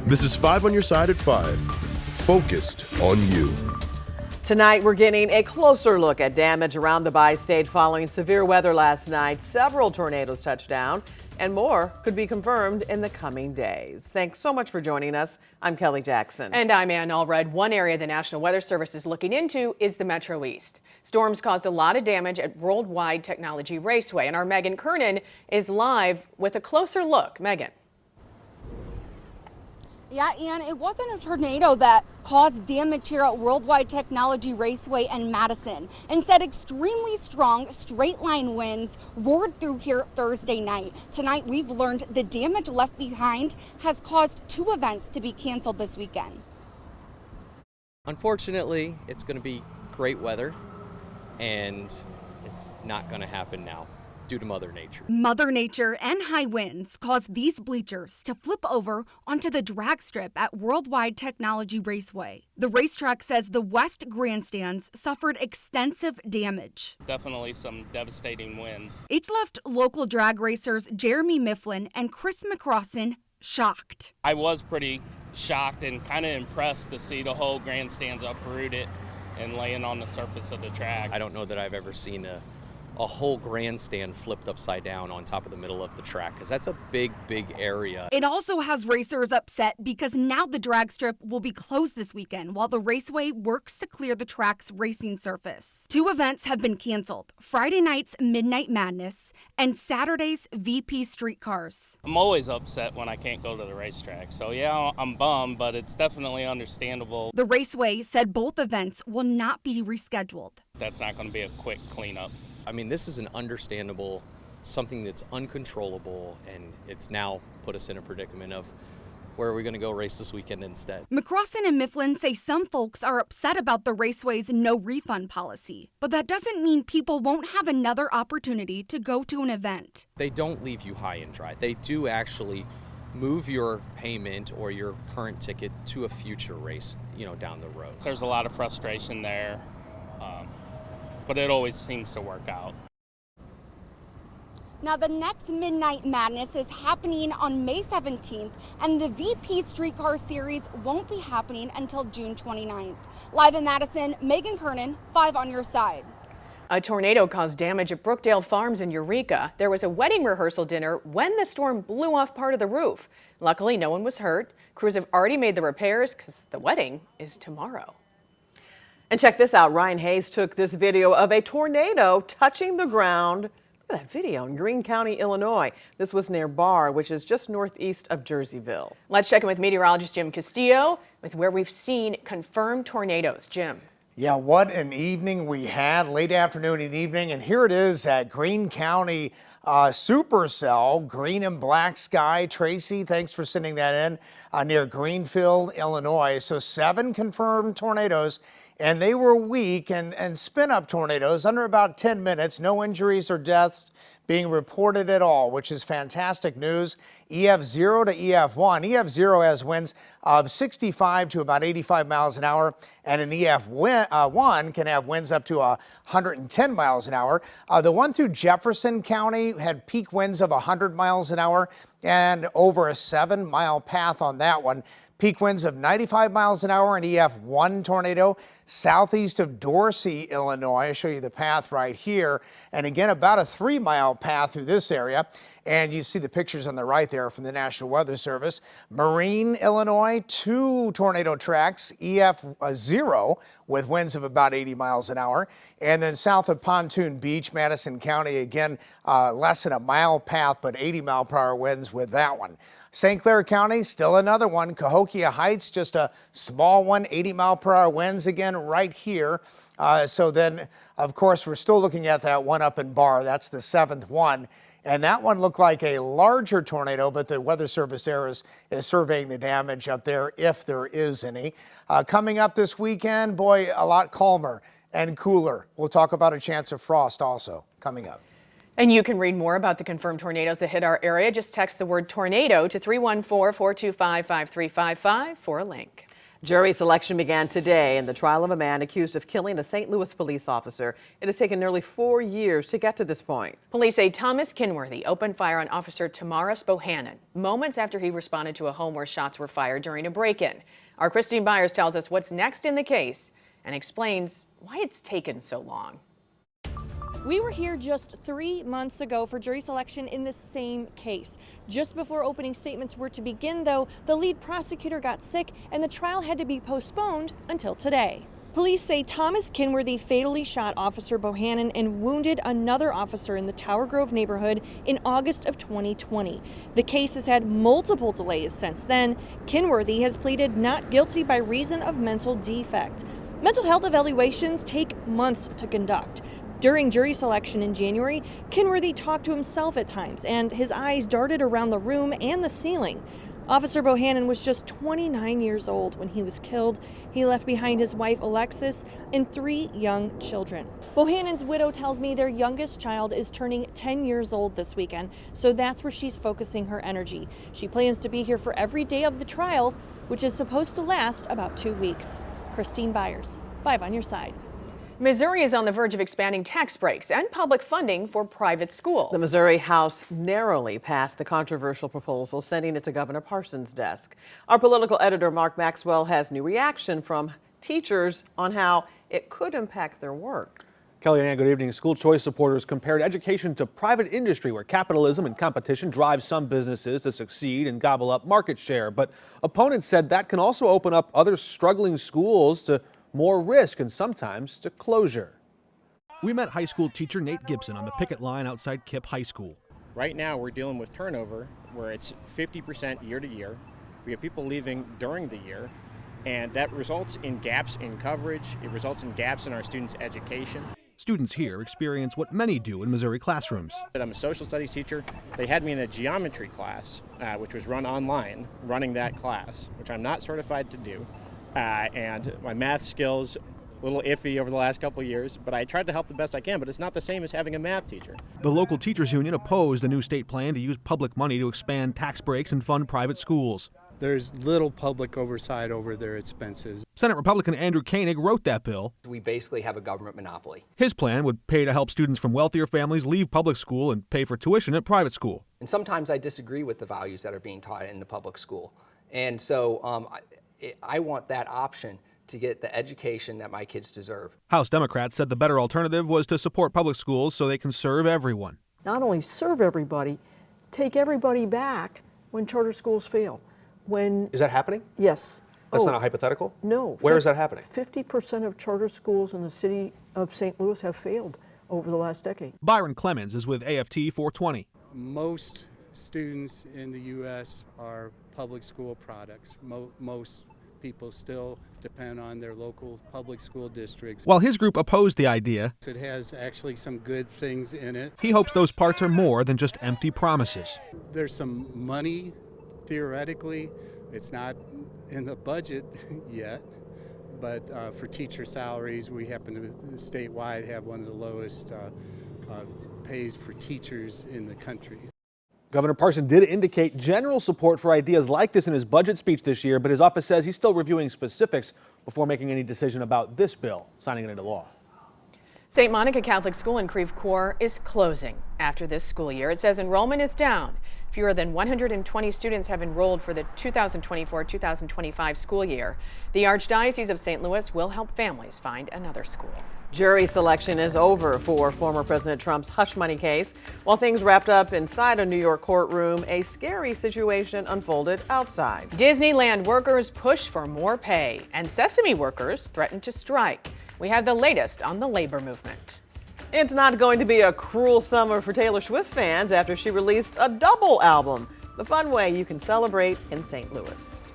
This is 5 on your side at 5. Focused on you. Tonight, we're getting a closer look at damage around the bi-state following severe weather last night. Several tornadoes touched down, and more could be confirmed in the coming days. Thanks so much for joining us. I'm Kelly Jackson. And I'm Ann Allred. One area the National Weather Service is looking into is the Metro East. Storms caused a lot of damage at Worldwide Technology Raceway, and our Megan Kernan is live with a closer look. Megan. Yeah, Ann, it wasn't a tornado that caused damage here at Worldwide Technology Raceway and Madison. Instead, extremely strong straight line winds roared through here Thursday night. Tonight, we've learned the damage left behind has caused 2 events to be canceled this weekend. Unfortunately, it's going to be great weather, and it's not going to happen now due to Mother Nature. Mother Nature and high winds caused these bleachers to flip over onto the drag strip at Worldwide Technology Raceway. The racetrack says the west grandstands suffered extensive damage. Definitely some devastating winds. It's left local drag racers Jeremy Mifflin and Chris McCrossin shocked. I was pretty shocked and kind of impressed to see the whole grandstands uprooted and laying on the surface of the track. I don't know that I've ever seen a whole grandstand flipped upside down on top of the middle of the track, because that's a big area. It also has racers upset because now the drag strip will be closed this weekend while the raceway works to clear the track's racing surface. 2 events have been canceled: Friday night's Midnight Madness and Saturday's VP Streetcars. I'm always upset when I can't go to the racetrack, so yeah, I'm bummed, but it's definitely understandable. The raceway said both events will not be rescheduled. That's not going to be a quick cleanup. I mean, this is an understandable, something that's uncontrollable, and it's now put us in a predicament of where are we going to go race this weekend instead. McCrossin and Mifflin say some folks are upset about the raceway's no refund policy, but that doesn't mean people won't have another opportunity to go to an event. They don't leave you high and dry. They do actually move your payment or your current ticket to a future race, down the road. There's a lot of frustration there. But it always seems to work out. Now, the next Midnight Madness is happening on May 17th, and the VP Streetcar Series won't be happening until June 29th. Live in Madison, Megan Kernan, 5 on your side. A tornado caused damage at Brookdale Farms in Eureka. There was a wedding rehearsal dinner when the storm blew off part of the roof. Luckily, no one was hurt. Crews have already made the repairs because the wedding is tomorrow. And check this out. Ryan Hayes took this video of a tornado touching the ground. Look at that video in Greene County, Illinois. This was near Barr, which is just northeast of Jerseyville. Let's check in with meteorologist Jim Castillo with where we've seen confirmed tornadoes. Jim. Yeah, what an evening we had, late afternoon and evening. And here it is at Greene County Supercell, green and black sky. Tracy, thanks for sending that in near Greenfield, Illinois. So 7 confirmed tornadoes, and they were weak and spin-up tornadoes under about 10 minutes. No injuries or deaths being reported at all, which is fantastic news. EF0 to EF1. EF0 has winds of 65 to about 85 miles an hour, and an EF1 can have winds up to 110 miles an hour. The one through Jefferson County had peak winds of 100 miles an hour and over a 7-mile path on that one. Peak winds of 95 miles an hour, an EF1 tornado southeast of Dorsey, Illinois. I'll show you the path right here. And again, about a 3-mile path through this area. And you see the pictures on the right there from the National Weather Service. Marine, Illinois, 2 tornado tracks, EF0 with winds of about 80 miles an hour. And then south of Pontoon Beach, Madison County, again, less than a mile path, but 80-mile-per-hour winds with that one. St. Clair County, still another one. Cahokia Heights, just a small one, 80-mile-per-hour winds again right here. So then, of course, we're still looking at that one up in Barr. That's the 7th one. And that one looked like a larger tornado, but the Weather Service there is surveying the damage up there, if there is any. Coming up this weekend, boy, a lot calmer and cooler. We'll talk about a chance of frost also coming up. And you can read more about the confirmed tornadoes that hit our area. Just text the word tornado to 314-425-5355 for a link. Jury selection began today in the trial of a man accused of killing a St. Louis police officer. It has taken nearly 4 years to get to this point. Police say Thomas Kinworthy opened fire on Officer Tamaris Bohannon moments after he responded to a home where shots were fired during a break-in. Our Christine Byers tells us what's next in the case and explains why it's taken so long. We were here just 3 months ago for jury selection in the same case. Just before opening statements were to begin, though, the lead prosecutor got sick and the trial had to be postponed until today. Police say Thomas Kinworthy fatally shot Officer Bohannon and wounded another officer in the Tower Grove neighborhood in August of 2020. The case has had multiple delays since then. Kinworthy has pleaded not guilty by reason of mental defect. Mental health evaluations take months to conduct. During jury selection in January, Kinworthy talked to himself at times, and his eyes darted around the room and the ceiling. Officer Bohannon was just 29 years old when he was killed. He left behind his wife, Alexis, and 3 young children. Bohannon's widow tells me their youngest child is turning 10 years old this weekend, so that's where she's focusing her energy. She plans to be here for every day of the trial, which is supposed to last about 2 weeks. Christine Byers, 5 on your side. Missouri is on the verge of expanding tax breaks and public funding for private schools. The Missouri House narrowly passed the controversial proposal, sending it to Governor Parson's desk. Our political editor, Mark Maxwell, has new reaction from teachers on how it could impact their work. Kellyanne, good evening. School choice supporters compared education to private industry, where capitalism and competition drive some businesses to succeed and gobble up market share. But opponents said that can also open up other struggling schools to more risk and sometimes to closure. We met high school teacher Nate Gibson on the picket line outside Kipp High School. Right now we're dealing with turnover where it's 50% year to year. We have people leaving during the year, and that results in gaps in coverage. It results in gaps in our students' education. Students here experience what many do in Missouri classrooms. I'm a social studies teacher. They had me in a geometry class, which was run online, running that class, which I'm not certified to do. And my math skills, a little iffy over the last couple of years, but I tried to help the best I can, but it's not the same as having a math teacher. The local teachers union opposed the new state plan to use public money to expand tax breaks and fund private schools. There's little public oversight over their expenses. Senate Republican Andrew Koenig wrote that bill. We basically have a government monopoly. His plan would pay to help students from wealthier families leave public school and pay for tuition at private school. And sometimes I disagree with the values that are being taught in the public school. And so I want that option to get the education that my kids deserve. House Democrats said the better alternative was to support public schools so they can serve everyone. Not only serve everybody, take everybody back when charter schools fail. Is that happening? Yes. That's not a hypothetical? No. Where is that happening? 50% of charter schools in the city of St. Louis have failed over the last decade. Byron Clemens is with AFT 420. Most students in the U.S. are public school products. Most people still depend on their local public school districts. While his group opposed the idea, it has actually some good things in it. He hopes those parts are more than just empty promises. There's some money, theoretically. It's not in the budget yet, but for teacher salaries, we happen to statewide have one of the lowest pays for teachers in the country. Governor Parson did indicate general support for ideas like this in his budget speech this year, but his office says he's still reviewing specifics before making any decision about this bill, signing it into law. St. Monica Catholic School in Creve Coeur is closing after this school year. It says enrollment is down. Fewer than 120 students have enrolled for the 2024-2025 school year. The Archdiocese of St. Louis will help families find another school. Jury selection is over for former President Trump's hush money case. While things wrapped up inside a New York courtroom, a scary situation unfolded outside. Disneyland workers push for more pay, and Sesame workers threaten to strike. We have the latest on the labor movement. It's not going to be a cruel summer for Taylor Swift fans after she released a double album, the fun way you can celebrate in St. Louis.